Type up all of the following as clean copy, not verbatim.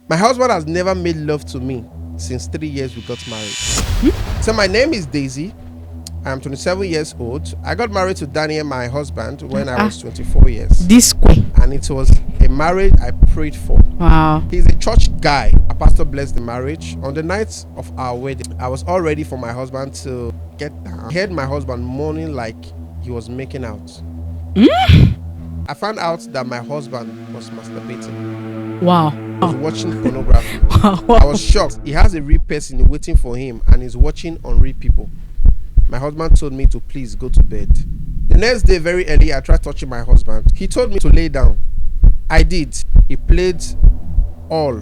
My husband has never made love to me since 3 years we got married. So my name is Daisy. I'm 27 years old. I got married to Daniel, my husband, when I was 24 years. This way. And it was a marriage I prayed for. Wow. He's a church guy. A pastor blessed the marriage. On the night of our wedding, I was all ready for my husband to get down. I heard my husband moaning like he was making out. I found out that my husband was masturbating. Wow. He was watching pornography. Wow. I was shocked. He has a real person waiting for him and is watching unreal people. My husband told me to please go to bed. The next day, very early, I tried touching my husband. He told me to lay down. I did. He played all.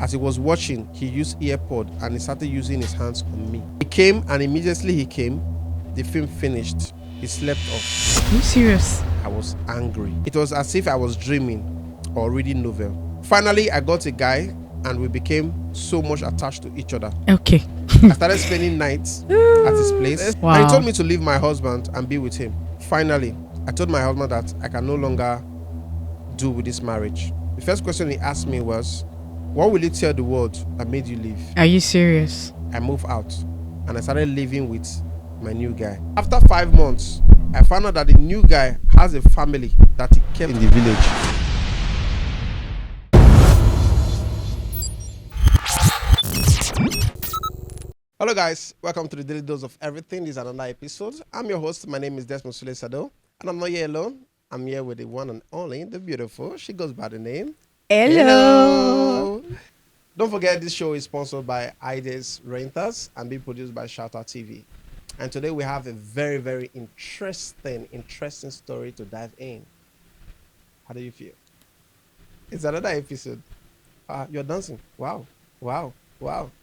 As he was watching, he used earpod and he started using his hands on me. He came, and immediately he came, the film finished. He slept off. Are you serious? I was angry. It was as if I was dreaming or reading novel. Finally, I got a guy and we became so much attached to each other. Okay. I started spending nights at his place. Wow. And he told me to leave my husband and be with him. Finally, I told my husband that I can no longer do with this marriage. The first question he asked me was, what will you tell the world that made you leave? Are you serious? I moved out and I started living with my new guy. After 5 months, I found out that the new guy has a family that he kept in the village. Hello guys, welcome to the Daily Dose of Everything. This is another episode. I'm your host. My name is Desmond Sule Sado, and I'm not here alone. I'm here with the one and only, the beautiful. She goes by the name. Hello. Don't forget, this show is sponsored by Ides Renters and being produced by Shoutout TV. And today we have a very, very interesting story to dive in. How do you feel? It's another episode. You're dancing. Wow.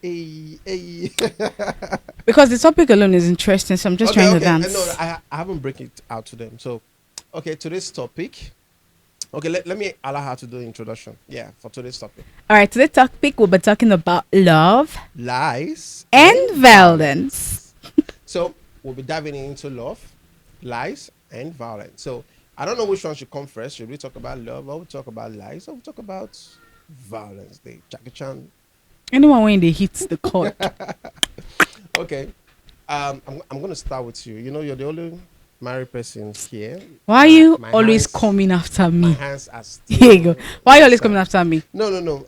Hey. Because the topic alone is interesting, so I'm just trying to dance. No, I haven't break it out to them. So, okay, today's topic. Okay, let me allow her to do the introduction. Yeah, for today's topic. All right, today's topic we'll be talking about love, lies, and violence. So we'll be diving into love, lies, and violence. So I don't know which one should come first. Should we talk about love, or we talk about lies, or we talk about violence? The Jackie Chan. Anyone when they hit the court. Okay, I'm gonna start with you. You know, you're the only married person here. Why are you always coming after me? My hands are still. Here you go. Why are you always coming after me? No.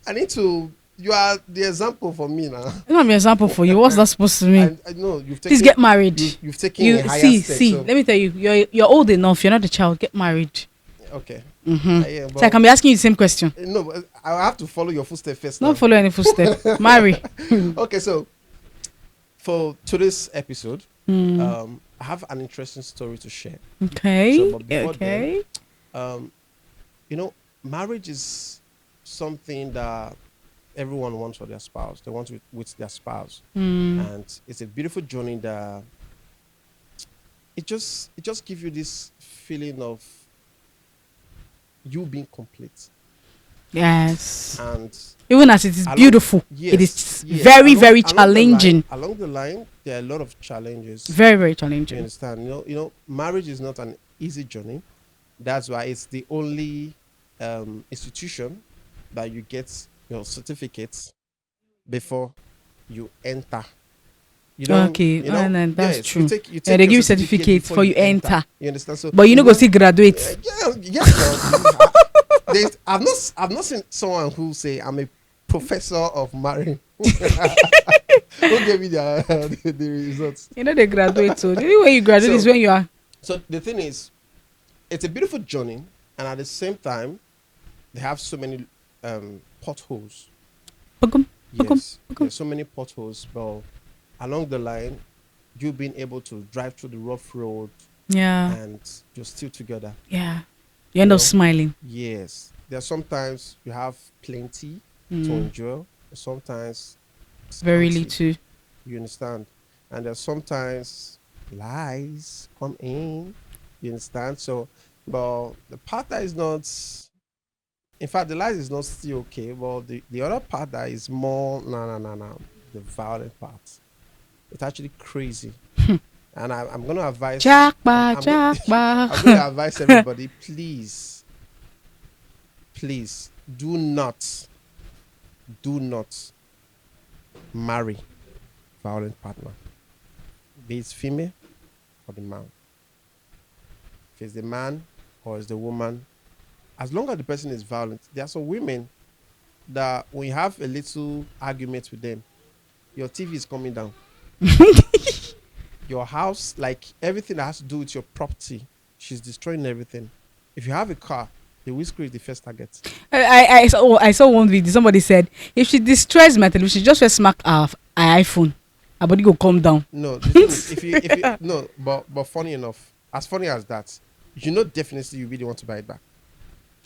I need to. You are the example for me now. I'm not an example for you. What's that supposed to mean? I know you've taken. Please get married. You've taken a higher step. See. Let me tell you, you're old enough. You're not a child. Get married. Okay. Yeah, so I can be asking you the same question. No, but I have to follow your footsteps first. Not follow any footsteps. Marry. Okay, so for today's episode, I have an interesting story to share. Okay. So, but before then, you know, marriage is something that everyone wants for their spouse. They want it with their spouse, and it's a beautiful journey that it just gives you this feeling of you being complete. Yes. And even as it is beautiful, it is very, very challenging. Along the line, there are a lot of challenges. Very, very challenging. You understand? You know, marriage is not an easy journey. That's why it's the only institution that you get your certificates before you enter. You know, okay, and that's true. You take they give you certificates before you enter. You understand? So, but you know, go see graduate. I've not seen someone who say I'm a professor of marriage. Who gave me the results? You know they graduate. So the only way you graduate is when you are. So the thing is, it's a beautiful journey, and at the same time, they have so many potholes. Yes, there's so many potholes, but along the line, you being able to drive through the rough road, and you're still together. Yeah, you end up smiling. Yes, there's sometimes you have plenty to enjoy. Sometimes it's very little. You understand? And there's sometimes lies come in. You understand? So, but the part that is not. In fact, the lies is not still okay, but the other part that is more the violent part. It's actually crazy. And I'm going to advise I'm going to advise everybody, please do not, do not marry violent partner, be it female or the man. If it's the man or it's the woman, as long as the person is violent, there are some women that when you have a little argument with them, your TV is coming down. Your house, like everything that has to do with your property, she's destroying everything. If you have a car, the windscreen is the first target. I saw one video. Somebody said if she destroys my television, she just first smack her iPhone. Her body go calm down. No, the thing is, if you no, but funny enough, as funny as that, you know, definitely you'll be the one to buy it back.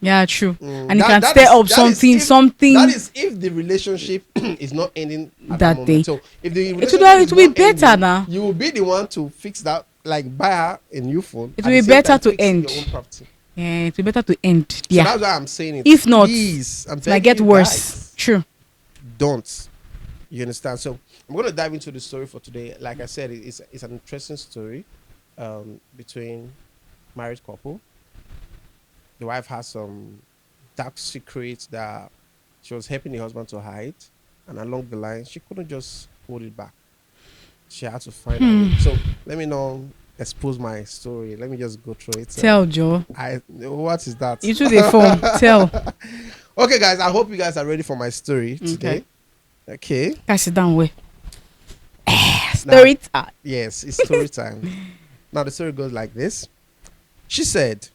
Yeah, true. And you That- can that stir is- up that is if- something. That is if the relationship is not ending at That that day. moment. So if the It relationship will is be not better ending, now. you will be the one to fix that, like buy her a new phone. It at will the be same better time to fix end. your own property. Yeah, it will be better to end. So Yeah. that's why I'm saying it. If not, please, I'm it telling might get you worse. guys, True. don't. You understand? So I'm going to dive into the story for today. Like I said, it's an interesting story between married couple. The wife has some dark secrets that she was helping the husband to hide, and along the line, she couldn't just hold it back. She had to find out. So let me not expose my story. Let me just go through it. Tell Joe. What is that? You to the phone. Tell. Okay, guys. I hope you guys are ready for my story today. Okay. Guys, sit down. Way. Now- Story time. Yes, it's story time. Now the story goes like this. She said,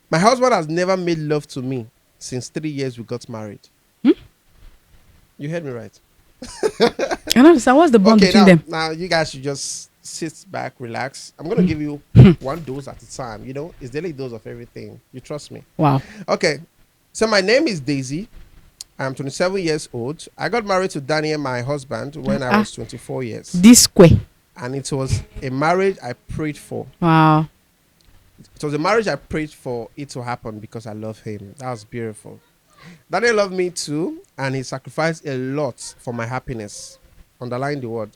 "My husband has never made love to me since 3 years we got married." You heard me right. I don't understand. What's the bond Okay, between them? now you guys should just sit back, relax. I'm gonna give you one dose at a time. You know, it's daily dose of everything. You trust me. Wow. Okay. So my name is Daisy. I'm 27 years old. I got married to Daniel, my husband, when I was 24 years. This way. And it was a marriage I prayed for. Wow. It was a marriage I prayed for it to happen because I love him. That was beautiful. Daniel loved me too, and he sacrificed a lot for my happiness. Underline the word.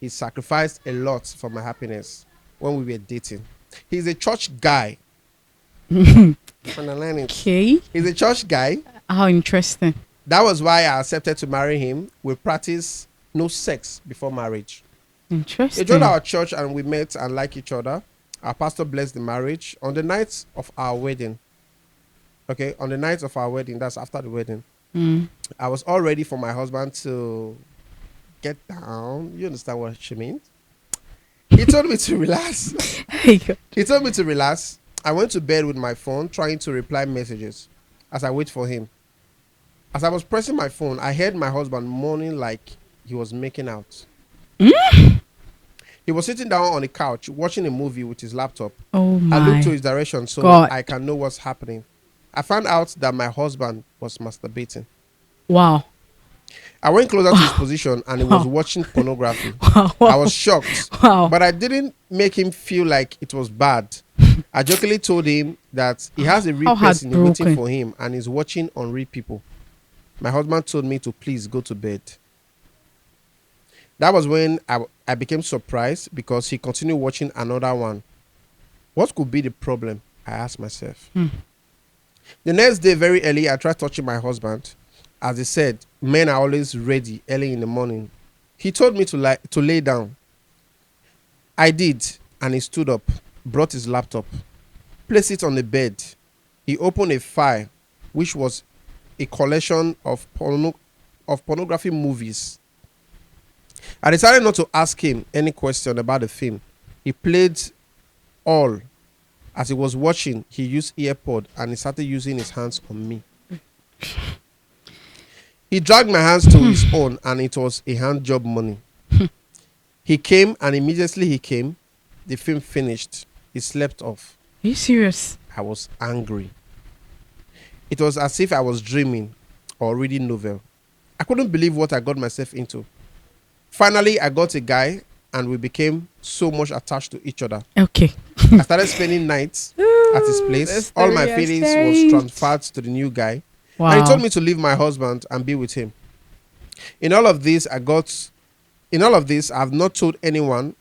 He sacrificed a lot for my happiness when we were dating. He's a church guy. Underline it. Okay. He's a church guy. How interesting. That was why I accepted to marry him. We practice no sex before marriage. He Interesting. joined our church and we met and liked each other. Our pastor blessed the marriage. On the night of our wedding, okay, on the night of our wedding, that's after the wedding, I was all ready for my husband to get down. You understand what she means? He told me to relax. Hey, God. He told me to relax. I went to bed with my phone trying to reply messages as I wait for him. As I was pressing my phone, I heard my husband moaning like he was making out. He was sitting down on the couch watching a movie with his laptop. Oh my. I looked to his direction so God. I can know what's happening. I found out that my husband was masturbating. Wow. I went closer to his position and he was watching pornography. Wow. I was shocked, Wow. but I didn't make him feel like it was bad. I jokingly told him that he has a real How person waiting heartbroken. for him and is watching on real people. My husband told me to please go to bed. That was when I became surprised because he continued watching another one. What could be the problem? I asked myself. The next day, very early, I tried touching my husband. As he said, men are always ready early in the morning. He told me to lay down. I did, and he stood up, brought his laptop, placed it on the bed. He opened a file, which was a collection of pornography movies. I decided not to ask him any question about the film. He played all. As he was watching, he used earpod and he started using his hands on me. He dragged my hands to his own and it was a hand job money. He came and immediately he came, the film finished. He slept off. Are you serious? I was angry. It was as if I was dreaming or reading novel. I couldn't believe what I got myself into. Finally, I got a guy and we became so much attached to each other. Okay. I started spending nights at his place. All my feelings was transferred to the new guy. Wow. And he told me to leave my husband and be with him. In all of this, I've not told anyone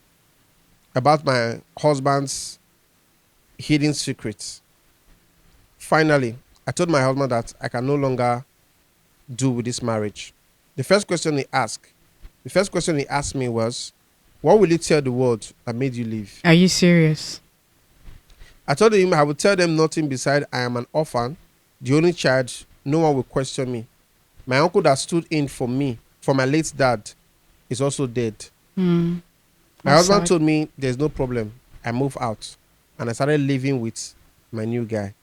about my husband's hidden secrets. Finally, I told my husband that I can no longer do with this marriage. The first question he asked me was, what will you tell the world that made you leave? Are you serious? I told him I would tell them nothing beside I am an orphan, the only child. No one will question me. My uncle that stood in for me, for my late dad, is also dead. Hmm. My That's husband sad. told me there's no problem. I move out and I started living with my new guy.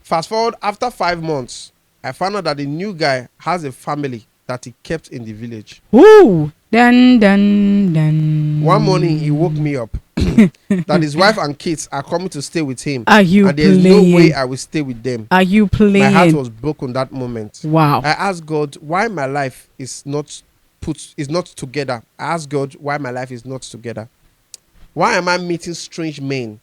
Fast forward, after 5 months, I found out that the new guy has a family that he kept in the village. Woo! Dun dun dun. One morning, he woke me up that his wife and kids are coming to stay with him, Are you and there's no way playing? I will stay with them. Are you My heart playing? was broken that moment. Wow. I asked God why my life is not together. I asked God why my life is not together. Why am I meeting strange men?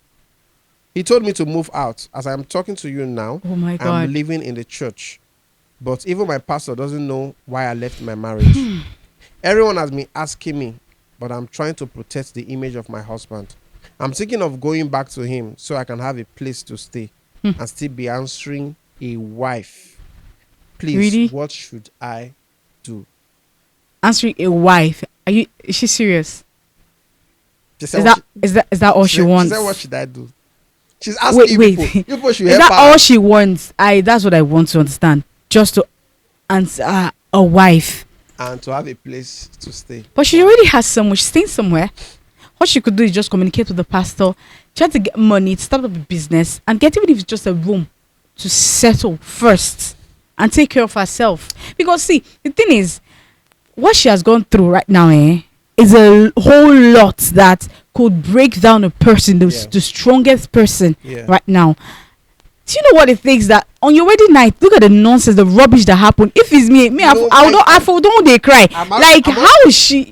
He told me to move out. As I am talking to you now, Oh my I'm God. living in the church. But even my pastor doesn't know why I left my marriage. Everyone has been asking me, but I'm trying to protect the image of my husband. I'm thinking of going back to him so I can have a place to stay and still be answering a wife. Please, Really? what should I do? Answering a wife. Is she serious? She said, Is what that all she wants? She said, what should I do? She's asking Wait. people. People should Is help that her. all she wants? That's what I want to understand. Just to answer a wife. And to have a place to stay. But she already has someone. She's staying somewhere. What she could do is just communicate with the pastor, try to get money to start up a business, and get, even if it's just a room, to settle first and take care of herself. Because see, the thing is, what she has gone through right now, is a whole lot that could break down a person, the strongest person right now. Do you know what it takes that on your wedding night? Look at the nonsense, the rubbish that happened. If it's me, I don't they cry. How is she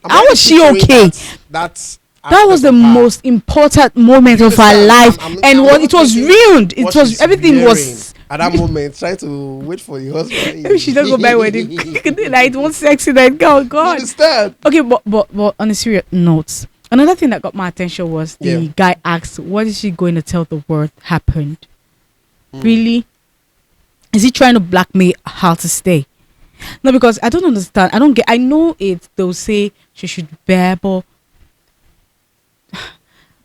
okay? That was the most important moment of her life, and it was ruined. It was, everything was at that moment trying to wait for the husband. Maybe she don't go buy wedding like it was sexy that girl. God. Understand? Okay, but on a serious note, another thing that got my attention was the guy asked, "What is she going to tell the world happened?" Really? Is he trying to blackmail her to stay? No, because I don't understand. I don't get. I know it. They'll say she should bear, but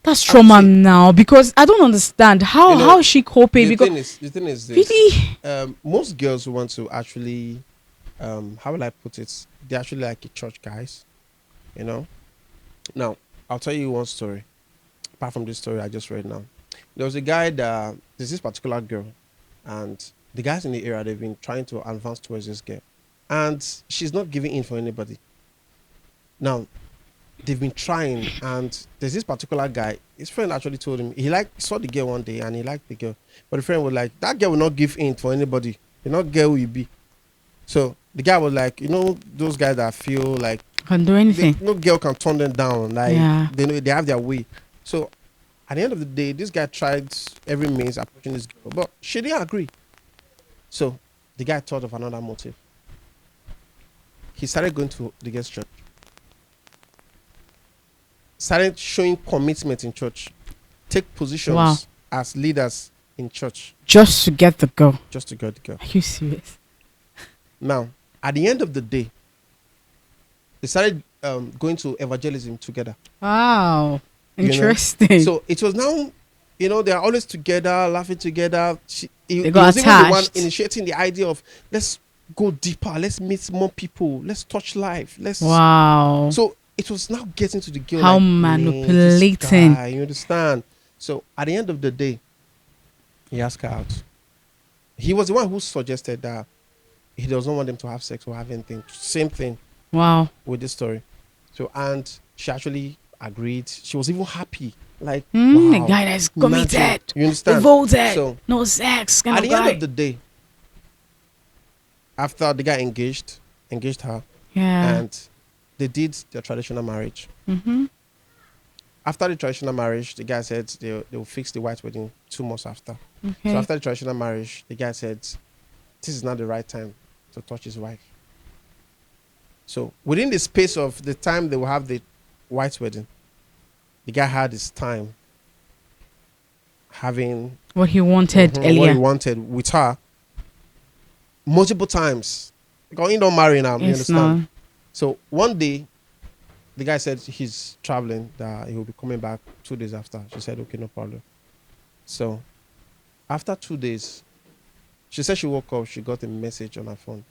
that's trauma now. Because I don't understand how is she coping? Because the thing is this. Really, most girls who want to actually, how will I put it? They're actually like a church guys, you know. Now I'll tell you one story. Apart from this story I just read now. There was a guy that there's this particular girl, and the guys in the area, they've been trying to advance towards this girl, and she's not giving in for anybody. Now they've been trying, and there's this particular guy, his friend actually told him he saw the girl one day and he liked the girl, but the friend was like, that girl will not give in for anybody, you're not girl who you be. So the guy was like, those guys that feel like can do anything, no girl can turn them down, like they know they have their way. So at the end of the day, this guy tried every means approaching this girl, but she didn't agree. So the guy thought of another motive. He started going to the girl's church, started showing commitment in church, take positions as leaders in church. Just to get the girl. Are you serious? Now, at the end of the day, they started going to evangelism together. Wow. Interesting. So it was now, they are always together, laughing together. They got attached. He was even the one initiating the idea of, let's go deeper, let's meet more people, let's touch life. Wow. So it was now getting to the girl. How manipulating. Guy, you understand? So at the end of the day, he asked her out. He was the one who suggested that he doesn't want them to have sex or have anything. Same thing. Wow. With this story. So, and she actually agreed. She was even happy. Like, the guy that's committed. Imagine. You understand? Devoted. So, no sex. At the end of the day, after the guy engaged her, and they did their traditional marriage. Mm-hmm. After the traditional marriage, the guy said they will fix the white wedding 2 months after. Okay. So after the traditional marriage, the guy said, this is not the right time to touch his wife. So within the space of the time they will have the white wedding, the guy had his time having What he wanted what he earlier. wanted with her multiple times. Because he don't marry now, you Yes, understand? no. So one day, the guy said he's traveling, that he will be coming back 2 days after. She said, okay, no problem. So after 2 days, she said she woke up, she got a message on her phone.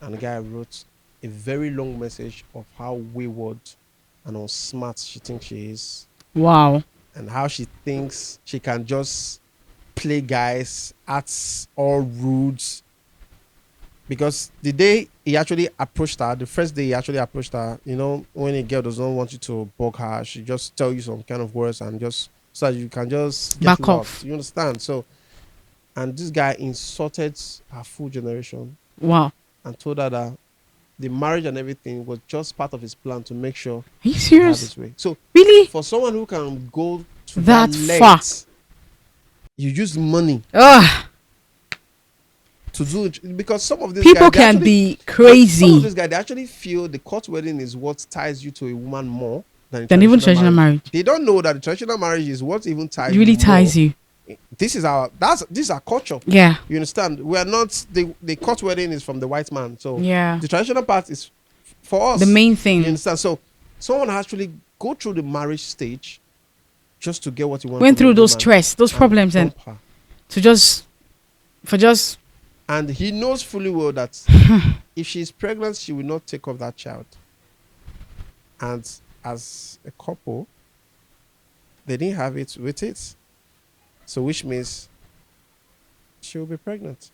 And the guy wrote a very long message of how wayward and unsmart she thinks she is, Wow. and how she thinks she can just play guys, act all rude. Because the day he actually approached her, the first day he actually approached her, you know, when a girl doesn't want you to bug her, she just tell you some kind of words and just so that you can just get Back lost. off. You understand? So, and this guy insulted her full generation Wow. and told her that the marriage and everything was just part of his plan to make sure Are you he had serious? his way. So, Really? for someone who can go to That that far. length, you use money Ugh. to do it, because some of these People guys, they can actually, be some of crazy these guys, they actually feel the court wedding is what ties you to a woman more than, than even traditional marriage. They don't know that the traditional marriage is what even ties It really you ties more. you. This is our culture. Yeah. You understand? We are not the court wedding is from the white man. So Yeah. the traditional part is for us. The main You thing. understand? So someone actually go through the marriage stage just to get what he wants. Went from through a those woman stress, those problems, and dump her. to just And he knows fully well that if she's pregnant, she will not take off that child. And as a couple, they didn't have it with it. So which means she'll be pregnant.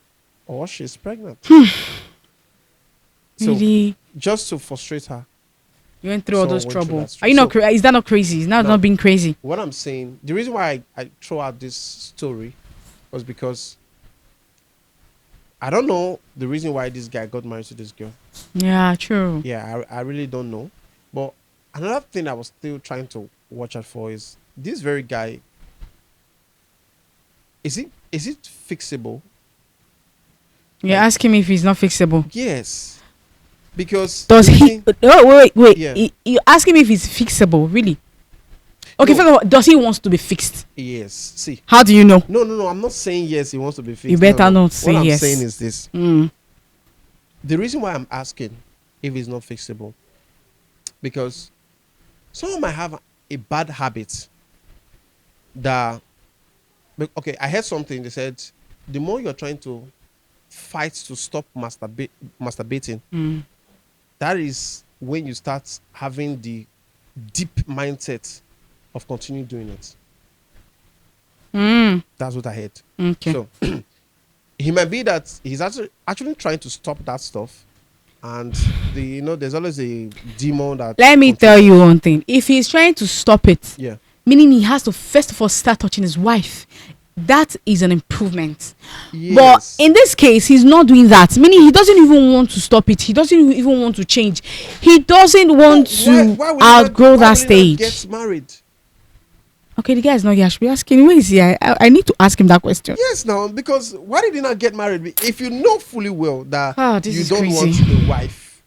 Or she's pregnant. So really. just to frustrate her. You went through all So those went through trouble. that Are you not? stress. Is that not crazy? Is that No. not being crazy? What I'm saying, the reason why I throw out this story was because I don't know the reason why this guy got married to this girl. Yeah, true. Yeah, I really don't know. But another thing I was still trying to watch out for is this very guy. Is it fixable? You're Like- asking me if he's not fixable. Yes. Because Does the he? reason- No, wait. Yeah. You're asking me if he's fixable, really? Okay, No. first of all, does he wants to be fixed? Yes. See. How do you know? No. I'm not saying yes, he wants to be fixed. You better No. not say What I'm yes. saying is this. Mm. The reason why I'm asking if it's not fixable, because someone might have a bad habit that, okay, I heard something, they said the more you're trying to fight to stop masturbating, Mm. that is when you start having the deep mindset of continuing doing it. Mm. That's what I heard. Okay. So he might be that he's actually trying to stop that stuff, and there's always a demon that. Let me tell you one thing. If he's trying to stop it, Yeah. meaning he has to first of all start touching his wife, that is an improvement. Yes. But in this case, he's not doing that. Meaning he doesn't even want to stop it. He doesn't even want to change. He doesn't want to Why will he not- outgrow why that will he not stage. Get married. Okay, the guy is not here. I should be asking, where is he? I need to ask him that question. Yes, now, because why did he not get married? If you know fully well that This you is don't crazy. want a wife,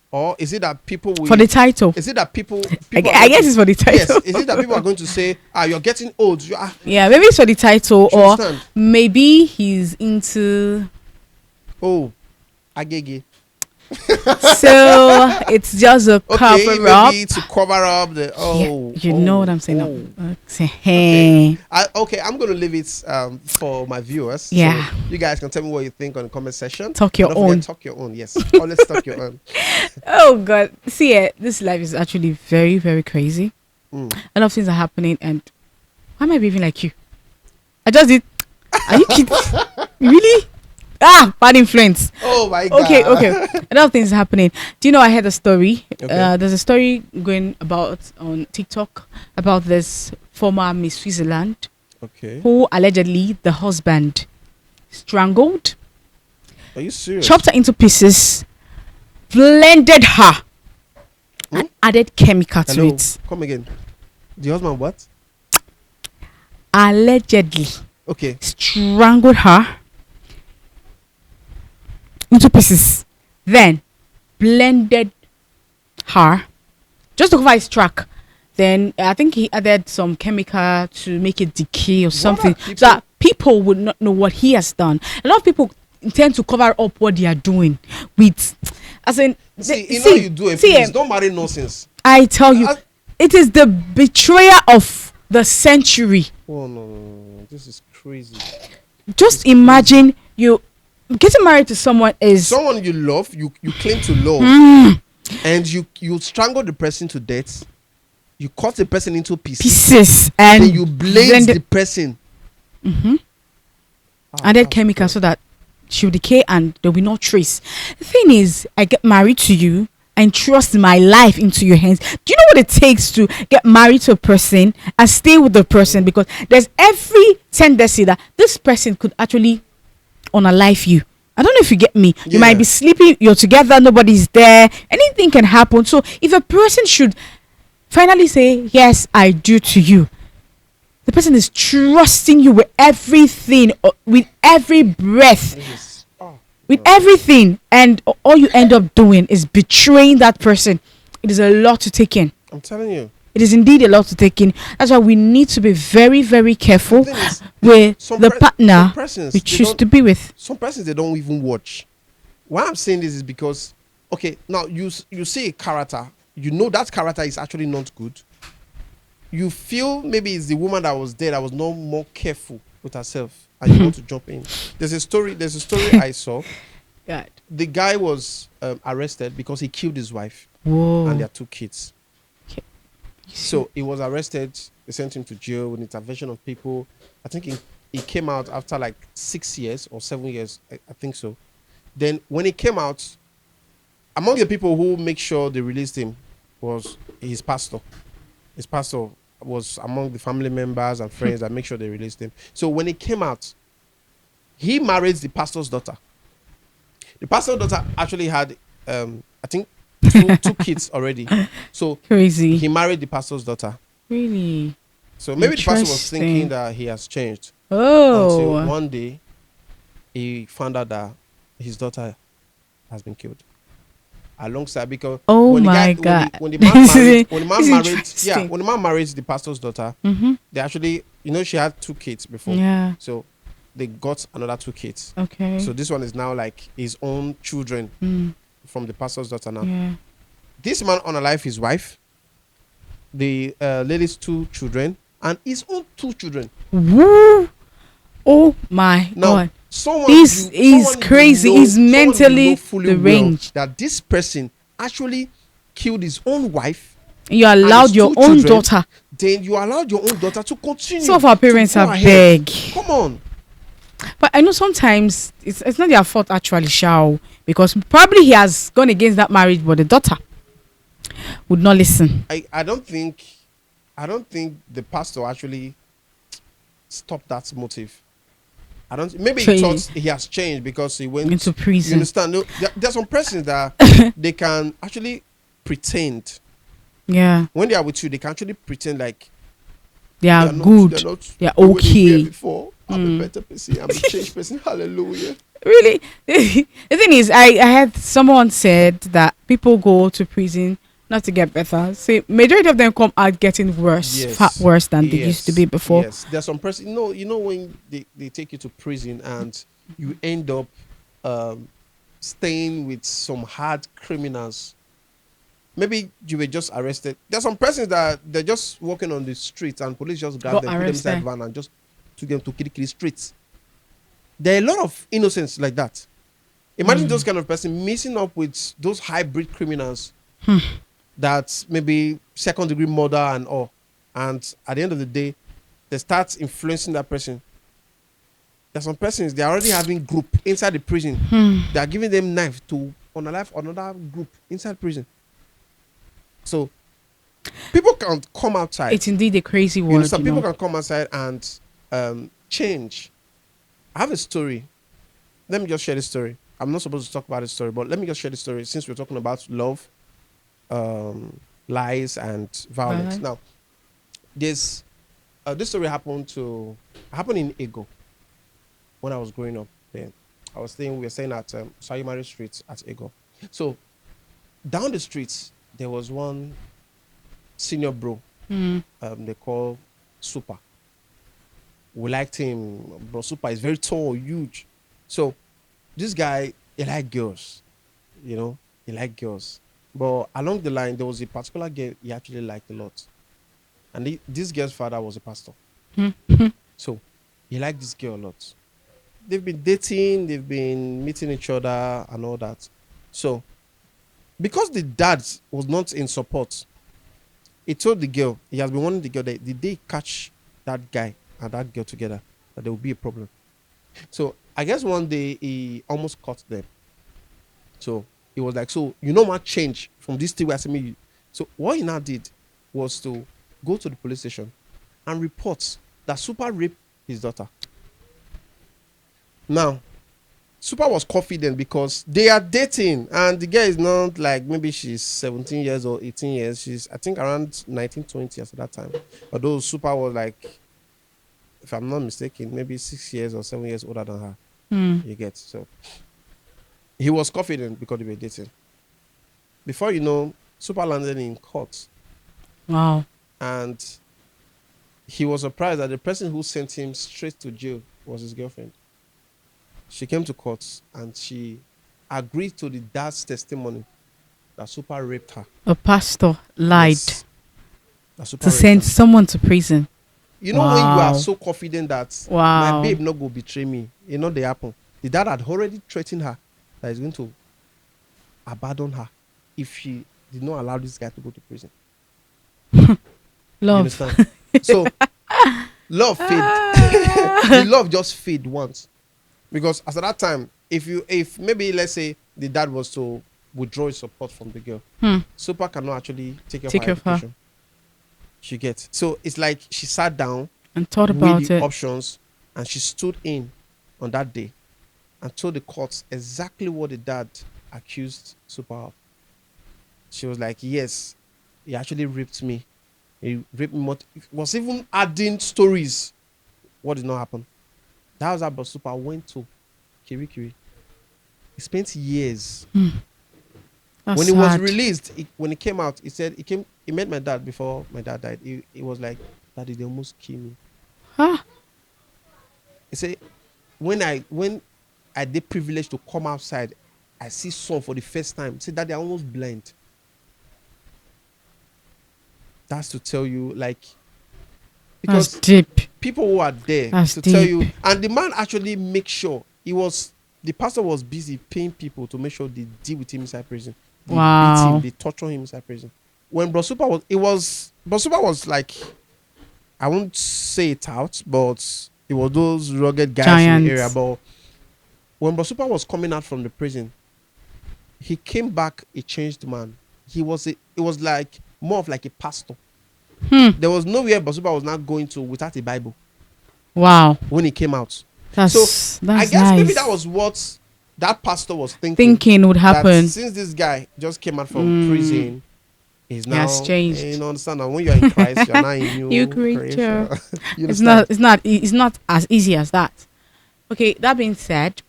or is it that people will? For the title. Is it that people? I are guess going it's for the to, yes. title. Is it that people are going to say, you're getting old? Yeah, maybe it's for the title, Do you or understand? maybe he's into. Oh, agege. So it's just a Okay, cover up. maybe to cover up the. Oh, Yeah, you know what I'm saying. oh. Hey. Okay, I'm going to leave it for my viewers. So Yeah. you guys can tell me what you think on the comment section. Talk your And don't forget, own. Talk your own. Yes. Always talk your own. Oh God, see, this life is actually very, very crazy. Mm. A lot of things are happening, and why am I behaving like you? I just did. Are you kidding? Really? Bad influence. Oh my God. Okay. A lot of things are happening. Do you know I heard a story? Okay. There's a story going about on TikTok about this former Miss Switzerland Okay. who allegedly the husband strangled, Are you serious? chopped her into pieces, blended her, and added chemical to Hello. it. Come again. The husband what? Allegedly Okay. strangled her into pieces, then blended her just to cover his track, Then I think he added some chemical to make it decay or something, people- so that people would not know what he has done. A lot of people tend to cover up what they are doing with, as in, See, you know you do it. Please don't marry nonsense. I tell you, I- it is the betrayer of the century. Oh no, this is crazy. Just imagine you getting married to someone is Someone you love, you claim to love, and you strangle the person to death. You cut the person into pieces and then you blaze blend the it- person. and then chemical so that she will decay and there will be no trace. The thing is, I get married to you and trust my life into your hands. Do you know what it takes to get married to a person and stay with the person? Because there's every tendency that this person could actually unalive you. I don't know if you get me. You might be sleeping, you're together, nobody's there, anything can happen. So if a person should finally say, yes, I do to you, the person is trusting you with everything, with every breath, with everything, and all you end up doing is betraying that person. It is a lot to take in. I'm telling you. It is indeed a lot to take in. That's why we need to be very, very careful The thing is, with some the some partner persons, we they choose don't- to be with. Some persons they don't even watch. Why I'm saying this is because, okay, now you see a character, you know that character is actually not good. You feel maybe it's the woman that was there that was no more careful with herself, and you want to jump in. There's a story I saw. God. The guy was arrested because he killed his wife Whoa. and their 2 kids. So he was arrested. They sent him to jail with intervention of people. I think he came out after like 6 years or 7 years. I think so. Then when he came out, among the people who make sure they released him was his pastor. His pastor was among the family members and friends that make sure they released him. So when he came out, he married the pastor's daughter. The pastor's daughter actually had, I think, two kids already. So Crazy. he married the pastor's daughter. Really? So maybe the pastor was Interesting. thinking that he has changed. Oh. Until one day, he found out that his daughter has been killed. Alongside, because Oh when the my guy, God. when the man This is- married, when the man this is married, interesting. when the man married the pastor's daughter, Mm-hmm. they actually, she had 2 kids before, Yeah. so they got another 2 kids. Okay. So this one is now like his own children from the pastor's daughter now. Yeah. This man unalived his wife, the lady's 2 children, and his own 2 children. Woo. Oh my Now, God. someone This is someone crazy. He's someone mentally fully deranged. that this person actually killed his own wife. You and allowed his your 2 own children. daughter. Then you allowed your own daughter to continue. Some of our to parents go are ahead. beg. Come on. But I know sometimes it's not their fault actually, Shao, because probably he has gone against that marriage, but the daughter would not listen. I don't think the pastor actually stopped that motive. I don't. Maybe So he he- thought he has changed because he went Into You prison. understand? No, there's some persons that they can actually pretend Yeah, when they are with you. They can actually pretend like they are not- good. They're not They are the way they were okay. before. I'm a better person. I'm a changed person. Hallelujah. Really, the thing is, I had someone said that people go to prison not to get better. See, majority of them come out getting worse, Yes. far worse than they Yes. used to be before. Yes, there's some person. You know when they take you to prison and you end up staying with some hard criminals. Maybe you were just arrested. There's some persons that they're just walking on the street and police just grab Got them, put them inside arrested. van and just took them to Kirikiri streets. There are a lot of innocents like that. Imagine those kind of person mixing up with those hybrid criminals that maybe 2nd-degree murder and all. And at the end of the day, they start influencing that person. There's some persons, they're already having group inside the prison. They are giving them knife to unalive another group inside prison. So people can come outside. It's indeed a crazy You world. understand? You People know? can come outside and change. I have a story. Let me just share this story. I'm not supposed to talk about this story, but let me just share this story since we're talking about love, lies, and violence. Uh-huh. Now, this story happened in Ego when I was growing up. Then we were staying at Sayumari Street at Ego. So down the street there was one senior bro They call Super. We liked him. Bro Super is very tall, huge. So this guy, he liked girls, you know, he liked girls. But along the line, there was a particular girl he actually liked a lot. And this girl's father was a pastor. So he liked this girl a lot. They've been dating, they've been meeting each other and all that. So because the dad was not in support, he told the girl, he has been warning the girl that the day catch that guy and that girl together, that there will be a problem. So I guess one day he almost caught them. So he was like, so you know what change from this thing where I see me. So what he now did was to go to the police station and report that Super raped his daughter. Now, Super was confident because they are dating and the girl is not like maybe she's 17 years or 18 years. She's, I think, around 19, 20 years at that time. Although Super was like, if I'm not mistaken, maybe 6 years or 7 years older than her. You get. So he was confident because they were dating. Before you know, Super landed in court. Wow. And he was surprised that the person who sent him straight to jail was his girlfriend. She came to court and she agreed to the dad's testimony that Super raped her. A pastor lied Yes. That Super to raped send her. someone to prison. You know when you are Wow. so confident that Wow. my babe not go betray me, you know they happen. The dad had already threatened her that he's going to abandon her if she did not allow this guy to go to prison. You Love. understand? So love fade. The love just fade once. Because as at that time, if maybe let's say the dad was to withdraw his support from the girl, Super cannot actually take Take care of her care of her. education. She gets. So it's like she sat down, And thought weighed about the it. options, and she stood in on that day and told the courts exactly what the dad accused Super of. She was like, yes, he actually raped me. He raped me more. Was even adding stories. What did not happen? That was how Super went to Kirikiri. He spent years. That's When he was sad. released, when he came out, he said he met my dad before my dad died. He was like, Daddy, they almost kill me. Ah, He said, when I did privilege to come outside, I see sun for the first time. He said, Daddy, I almost blind. That's to tell you, like, that's because deep. people who are there That's to tell deep. you, and the man actually make sure the pastor was busy paying people to make sure they deal with him inside prison. They beat Wow. him, they torture him inside prison. When Brosupa was like, I won't say it out, but it was those rugged guys in the area. Giants. But when Brosupa was coming out from the prison, he came back a changed man. It was like more of like a pastor. There was nowhere Brosupa was not going to without a Bible Wow. when he came out. That's I guess nice. maybe that was what that pastor was thinking. Thinking would That happen. since this guy just came out from prison, he's now has changed. You know, understand that when you are in Christ, you're now in new New creature. creation. You It's understand? it's not as easy as that. Okay, that being said,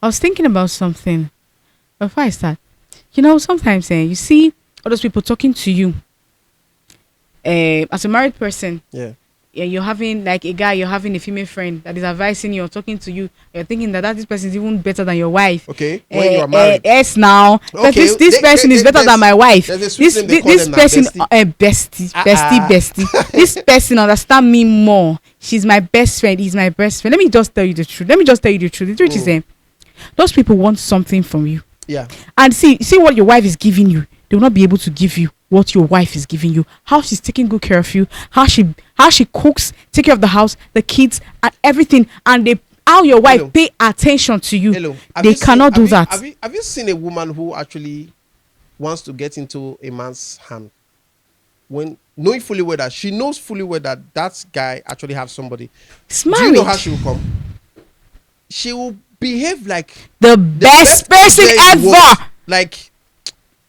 I was thinking about something before I start. You know, sometimes you see all those people talking to you. As a married person, Yeah. you're having like a guy, you're having a female friend that is advising you or talking to you. You're thinking that this person is even better than your wife. Okay. When you are married. Yes, now. But Okay, this person is better than my wife. there's a sweet This name they call this them now, person, bestie. bestie. This person understand me more. She's my best friend. He's my best friend. Let me just tell you the truth. The truth is, those people want something from you. Yeah. And see what your wife is giving you. They will not be able to give you what your wife is giving you. How she's taking good care of you. How she cooks, take care of the house, the kids, and everything. And how your wife Hello. pay attention to you. Hello. They cannot do that. Have you seen a woman who actually wants to get into a man's hand when knowing fully well that she knows fully well that that guy actually have somebody? It's Do you married. know how she will come? She will behave like The best person there in the world. ever. Like,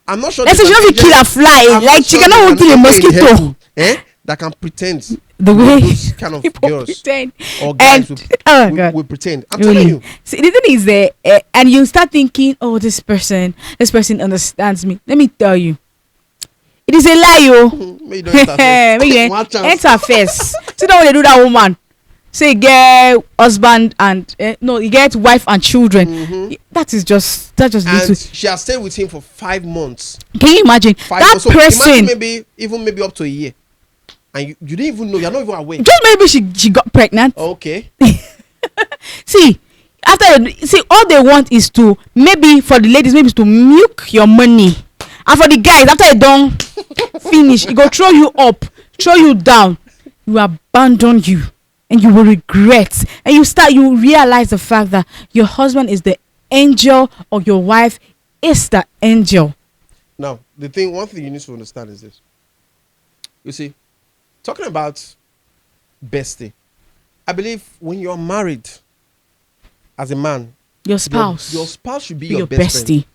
I'm not sure. Let's say she don't kill a fly. I'm Like not she sure cannot even there's kill a an angel in mosquito. heaven, that can pretend. The You know, way those kind of people girls pretend. or guys And oh my God. will pretend. I'm telling Really. you. See, the thing is there, and you start thinking, oh, this person understands me. Let me tell you, It is a lie, yo. May you don't enter Make first. you One chance. enter first. See that when they do that woman. Say you get husband and no, you get wife and children. That just And little. she has stayed with him for 5 months. Can you imagine 5 that months. So person? imagine maybe up to a year, and you didn't even know. You're not even aware. Just maybe she got pregnant. Okay. See, all they want is to, maybe for the ladies, maybe is to milk your money, and for the guys, after they done finish, it go throw you up, throw you down, you abandon you, and you will regret, and you realize the fact that your husband is the angel or your wife is the angel. Now, one thing you need to understand is this. You see, talking about bestie, I believe when you're married as a man, Your spouse, your spouse should be be your best bestie. friend.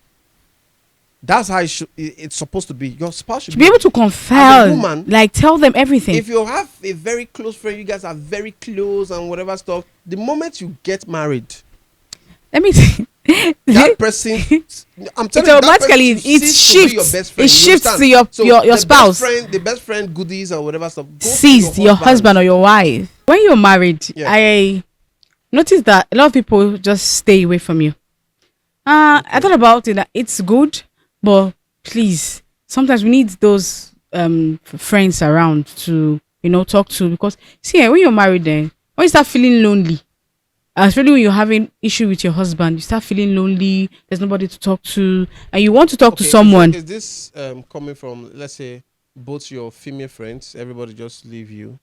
That's how it's supposed to be. Your spouse should To be able to as a confide, woman, like tell them everything. if you have a very close friend, you guys are very close and whatever stuff, the moment you get married, Let me see. that person, I'm telling So you, that automatically person it ceases to be your shifts. best friend. It You shifts understand? to your So your the spouse. the best friend goodies or whatever stuff goes to Sees your husband or your wife. When you're married, Yeah. I noticed that a lot of people just stay away from you. I thought about it that it's good, but please, sometimes we need those friends around to talk to, because see, when you're married, then when you start feeling lonely, especially when you're having issue with your husband, you start feeling lonely. There's nobody to talk to, and you want to talk to someone. Is this coming from, let's say, both your female friends? Everybody just leave you.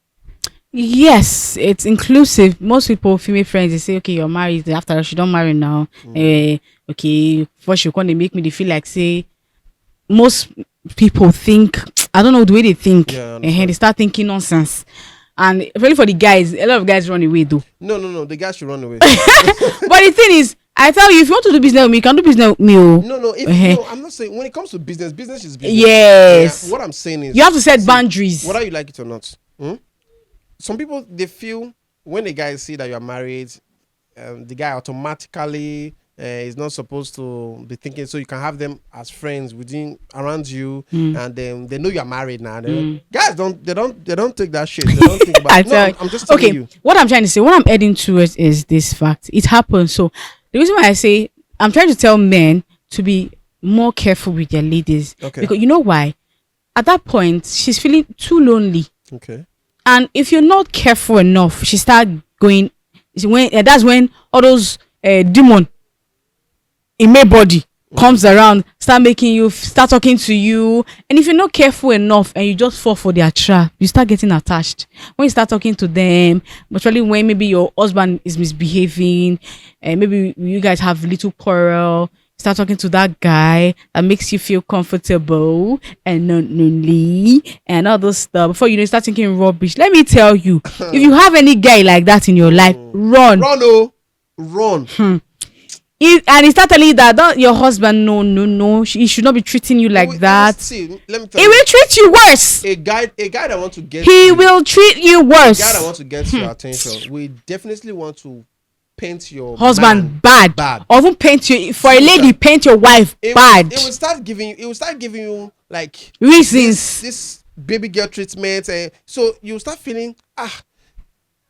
Yes, it's inclusive. Most people, female friends, they say, okay, you're married. After all, she don't marry now. Okay, first you want to make me they feel like, say, most people think, I don't know the way they think. Yeah, I And understand. they start thinking nonsense. And really for the guys, a lot of guys run away though. No. The guy should run away. But the thing is, I tell you, if you want to do business with me, you can do business with me. Oh. No. No, I'm not saying when it comes to business is business. Yes. Yeah, what I'm saying is You have to set boundaries. whether you like it or not. Some people, they feel when the guy see that you are married, the guy automatically is not supposed to be thinking. So you can have them as friends around you, and then they know you are married now. Guys don't take that shit. They don't think about it. No, I'm just telling you. What I'm trying to say, what I'm heading towards is this fact. It happens. So the reason why I say, I'm trying to tell men to be more careful with their ladies. Okay. Because you know why? At that point, she's feeling too lonely. Okay. And if you're not careful enough, she start going. That's when all those demon in my body comes around, start talking to you. And if you're not careful enough and you just fall for their trap, you start getting attached. When you start talking to them, especially when maybe your husband is misbehaving, and maybe you guys have little quarrel, start talking to that guy that makes you feel comfortable and not lonely and all those stuff. Before you start thinking rubbish. Let me tell you, if you have any guy like that in your life, run. Run. And he start telling you that your husband, no, he should not be treating you like that. See, let me tell He you. will treat you worse. A guy that wants to get He will treat you worse. A guy that wants to get your attention, we definitely want to paint your Husband man bad. Or even paint you for a lady, Understand? paint your wife bad. It will start giving you like Reasons. this baby girl treatment, so you start feeling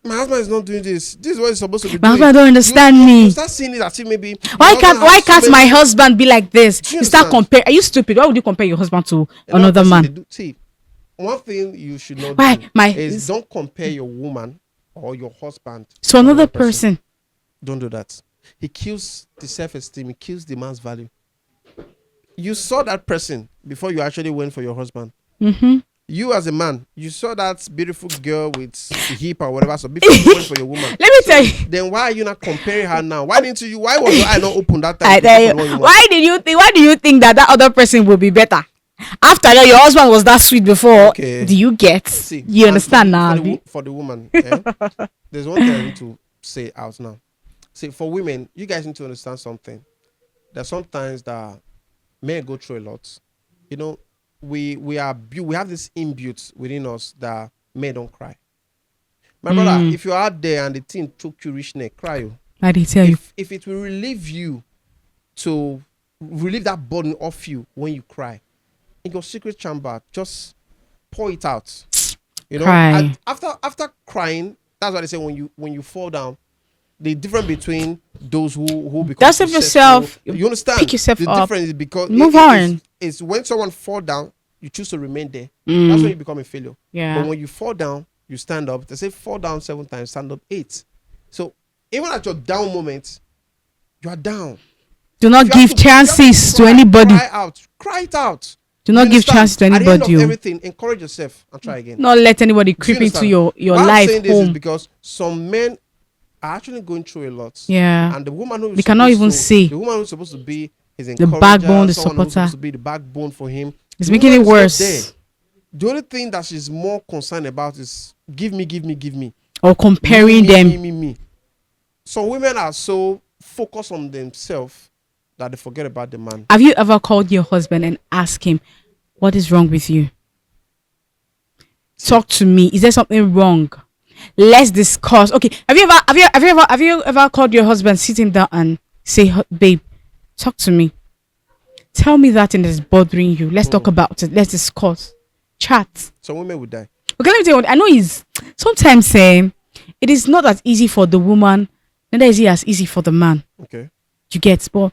my husband is not doing this. This is what he's supposed to be My doing. husband don't understand me. You start seeing it as if maybe Why your husband can't has so my many- husband be like this? Do you You start understand? compare. Are you stupid? Why would you compare your husband to Another another person man? they do- See, one thing you should not Why? do My- is don't compare your woman or your husband So another person. Don't do that. He kills the self-esteem. He kills the man's value. You saw that person before you actually went for your husband. You as a man, you saw that beautiful girl with the hip or whatever. So before you went for your woman, Let me tell you. then why are you not comparing her now? Why was your eye not open that time? I to tell go you, for the one you want? why do you think that other person will be better? After all, your husband was that sweet before. Okay. Do you get? See, You and understand now? for the woman, there's one thing I need to say out now. See, for women, you guys need to understand something. That sometimes that men go through a lot. You know, we have this inbuilt within us that men don't cry. My brother, if you're out there and the thing took you reach neck, cry. I did tell you. If it will relieve you to relieve that burden off you when you cry, in your secret chamber, just pour it out. You know, Cry. and after crying, that's why they say when you fall down, the difference between those who become Dust off successful, yourself. you understand? Pick yourself The up. difference is because Move on. it's when someone fall down, you choose to remain there. Mm. That's when you become a failure. Yeah. But when you fall down, you stand up. They say fall down 7 times, stand up 8. So even at your down moment, you are down. Do not You have give chances to cry, anybody. Cry it out. Do not You give understand? chances to At the end anybody. of Oh. everything, encourage yourself and try again. Not let anybody Do you creep into understand? your Why I'm life saying this is home. because some men are actually going through a lot. Yeah. And the woman who is They cannot supposed even to- see. the woman who's supposed to be his The encourager, backbone, the someone who's supporter. supposed to be the backbone for him. It's the making it woman is not worse. there. The only thing that she's more concerned about is give me. Or comparing them. Me. Some women are so focused on themselves that they forget about the man. Have you ever called your husband and asked him, what is wrong with you? Talk to me. Is there something wrong? Let's discuss. Okay. Have you ever called your husband, sit him down and say, babe, talk to me. Tell me that thing that is bothering you. Let's talk about it. Let's discuss. Chat. Some women would die. Okay, let me tell you what I know is sometimes saying it is not as easy for the woman, neither is it as easy for the man. Okay. You get, but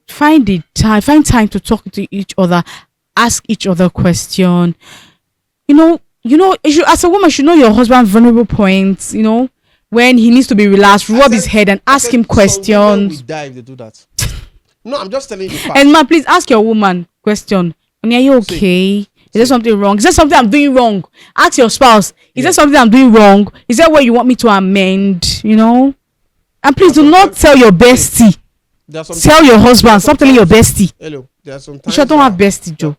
find time to talk to each other, ask each other question. As a woman, you should know your husband's vulnerable points. When he needs to be relaxed, rub his head and ask him Some women questions. will die if they do that. No, I'm just telling you the fact. And man, please ask your woman question. Are you okay? Is there something wrong? Is there something I'm doing wrong? Ask your spouse. Is there something I'm doing wrong? Is there where you want me to amend? And please do not tell your bestie. Tell your husband. Stop telling your bestie. Hello. There are sometimes You sure don't have bestie, Joe.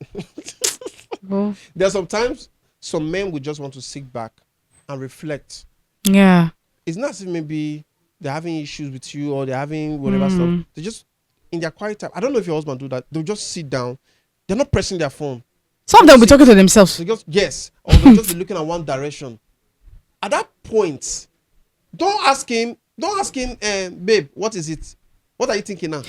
Oh. There are sometimes some men would just want to sit back and reflect. Yeah. It's not as if maybe they're having issues with you or they're having whatever stuff. They just in their quiet time. I don't know if your husband do that. They'll just sit down. They're not pressing their phone. Some of them will be talking to themselves. They just or they'll just be looking at one direction. At that point, don't ask him, babe, what is it? What are you thinking now?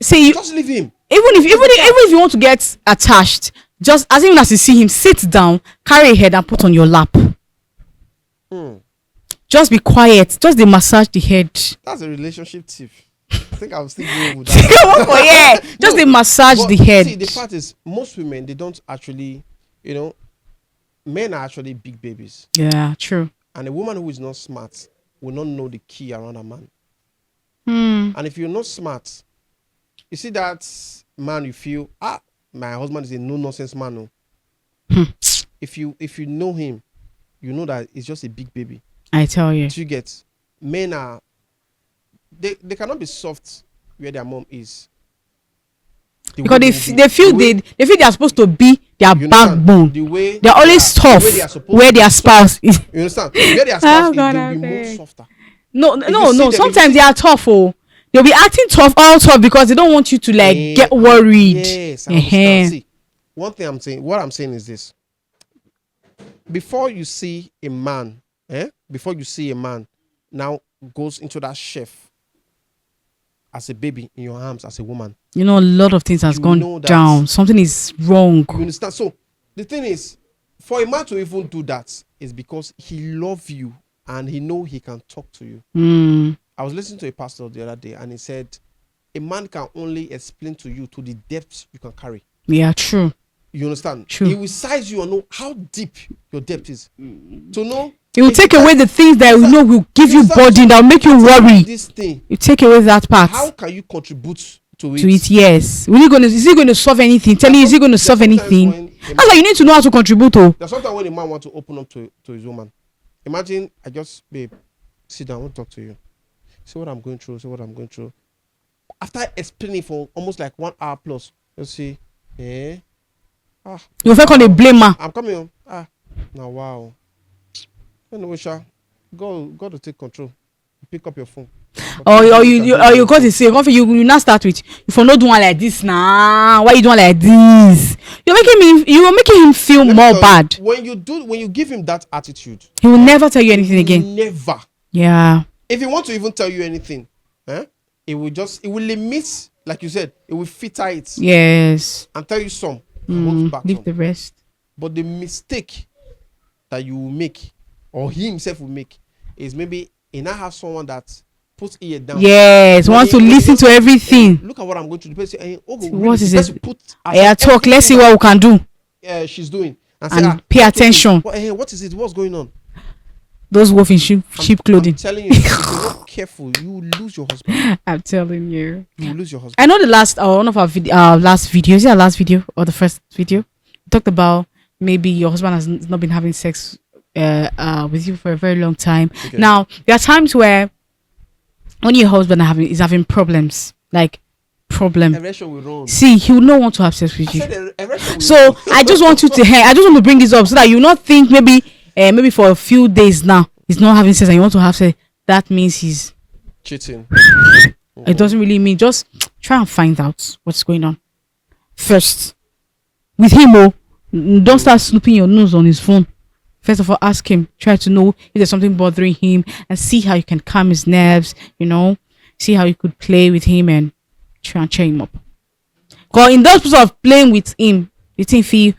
See, just leave him. Even if you want to get attached, just as even as you see him, sit down, carry a head and put on your lap. Just be quiet. Just they massage the head. That's a relationship tip. I think I was thinking with that. Just they massage the head. See, the fact is, most women, they don't actually, men are actually big babies. Yeah, true. And a woman who is not smart will not know the key around a man. And if you're not smart, you see that man, you feel, my husband is a no-nonsense man. No. If you know him, you know that it's just a big baby. I tell you. You get, men are, they cannot be soft where their mom is. Because they feel they are supposed to be their backbone. They're always tough where their spouse is. You understand? Where their spouse is, they'll be more softer. No. Sometimes they are tough. They'll be acting all tough because they don't want you to get worried. Yes, I understand. See, what I'm saying is this. Before you see a man now goes into that chef as a baby in your arms as a woman. A lot of things has gone down. Something is wrong. You understand? So the thing is, for a man to even do that is because he loves you and he know he can talk to you. I was listening to a pastor the other day and he said, a man can only explain to you to the depth you can carry. Yeah, true. You understand? True. He will size you and know how deep your depth is. To know. He will take away the things that will give you burden, that will make you worry. This thing. You take away that part. How can you contribute to it? Yes. Is he going to solve anything? Tell me, is he going to solve anything? That's why you need to know how to contribute. There's sometimes when a man wants to open up to his woman. Imagine, babe, sit down, I want to talk to you. See what I'm going through. After explaining for almost like 1 hour plus, you'll see, you feel called a blamer. I'm coming home. Now wow. Anyway, God to take control. Pick up your phone. Or you got to say, you now start with, if you not doing like this now, why you doing like this? You're making him feel more bad. When you give him that attitude, he will never tell you anything again. Never. Yeah. If he wants to even tell you anything, it will limit, like you said, it will filter it. Yes. And tell you some. He works back Leave home. the rest. But the mistake that you will make, or he himself will make, is maybe he now has someone that puts ear down. Yes, wants to listen to everything. Look at what I'm going to do. The person say, oh, What really? is The it? person put Yeah, talk. Let's see what we can do. she's doing. And And pay attention. What is it? What's going on? Those wolf in sheep clothing. I'm telling you, if you're not careful, you will lose your husband. I'm telling you. You will lose your husband. I know the last one of our last videos. Yeah, last video or the first video we talked about maybe your husband has not been having sex with you for a very long time. Okay. Now there are times where when your husband is having problems, like Erection will run. see, he will not want to have sex with you. Erection will So run. I just want you to hear. I just want to bring this up so that you not think maybe for a few days now he's not having sex and you want to have sex. That means he's cheating. It doesn't really mean. Just try and find out what's going on first with him. Don't start snooping your nose on his phone. First of all, ask him. Try to know if there's something bothering him and see how you can calm his nerves. See how you could play with him and try and cheer him up. Because in those process of playing with him, you think feel.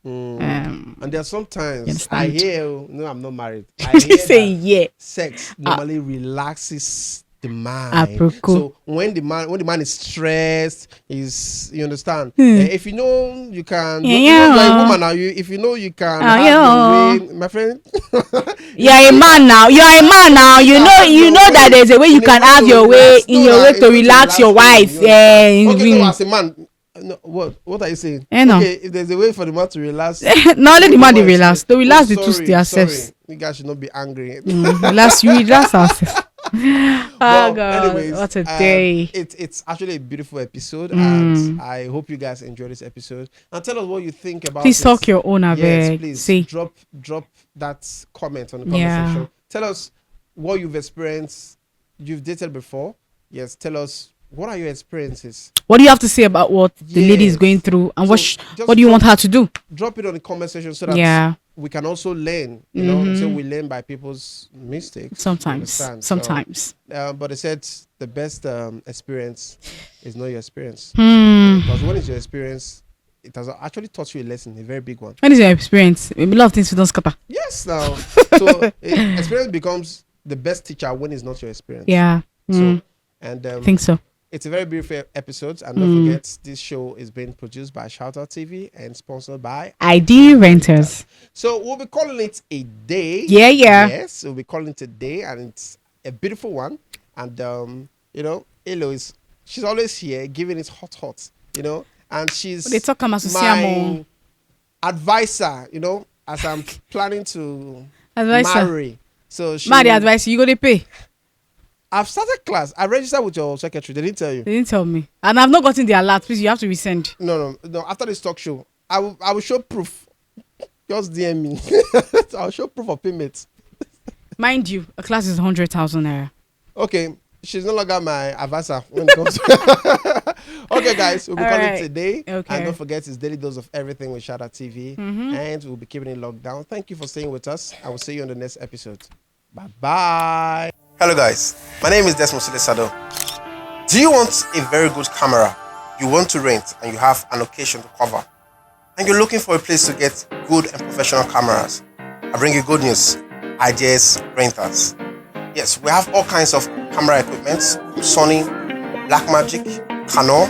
And there are sometimes understand? I hear, no, I'm not married. I hear Say that yeah. sex normally relaxes the mind. Aproko. So when the man is stressed, you understand? If you know you can, you're a woman now. If you know you can have your way, my friend. You're a man now. You know that there's a way you can have your way to relax your wife. Okay, so as a man. No, what are you saying? No. Okay, if there's a way for the man to relax, not only the man they relax. They relax the two themselves. You guys should not be angry. Relax ourselves. Oh God! Anyways, what a day! It's actually a beautiful episode, and I hope you guys enjoy this episode. And tell us what you think about. Please talk your own. Yes, please. See. Drop that comment on the comment section. Tell us what you've experienced. You've dated before. Yes. Tell us. What are your experiences? What do you have to say about what the lady is going through, and what do you want her to do? Drop it on the comment section so that we can also learn. So we learn by people's mistakes. Sometimes. But they said the best experience is not your experience. Because when it's your experience, it has actually taught you a lesson, a very big one. When is your experience? A lot of things you don't scatter. Yes, now. So experience becomes the best teacher when it's not your experience. Yeah. So, and I think so. It's a very beautiful episode, and don't forget, this show is being produced by Shoutout TV and sponsored by ID Renters. So we'll be calling it a day. Yeah. Yes, we'll be calling it a day, and it's a beautiful one. And Elo she's always here, giving it hot. And she's they talk my advisor. As I'm planning to marry. So she the advice you go to pay. I've started class. I registered with your secretary. They didn't tell you. They didn't tell me. And I've not gotten the alert. Please, you have to resend. No. After this talk show, I will show proof. Just DM me. I'll show proof of payment. Mind you, a class is 100,000 naira. Okay. She's no longer my advisor when it comes Okay, guys. We'll be calling it today. Okay. And don't forget, it's Daily Dose of Everything with Shada TV. And we'll be keeping it locked down. Thank you for staying with us. I will see you on the next episode. Bye-bye. Hello guys, my name is Desmond Sado. Do you want a very good camera you want to rent and you have an occasion to cover, and you're looking for a place to get good and professional cameras? I bring you good news, Ideas Renters. Yes, we have all kinds of camera equipment, Sony, Blackmagic, Canon,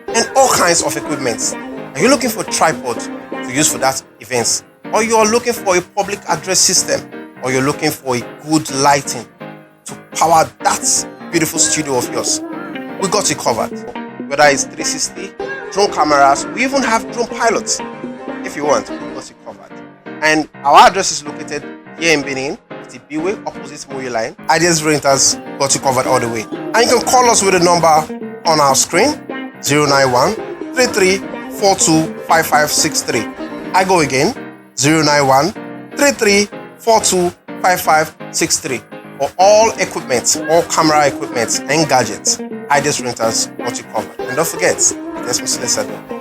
and all kinds of equipment. Are you looking for a tripod to use for that event? Or you're looking for a public address system? Or you're looking for a good lighting to power that beautiful studio of yours? We got you covered. Whether it's 360, drone cameras, we even have drone pilots. If you want, we got you covered. And our address is located here in Benin, at the B-Way, opposite Moyo Line. Ideas Renters got you covered all the way. And you can call us with the number on our screen, 091 33 42 5563. I go again, 091 33 42 5563. For all equipment, all camera equipment and gadgets, Ideas Renters got you covered. And don't forget, that's Mr. Lesado.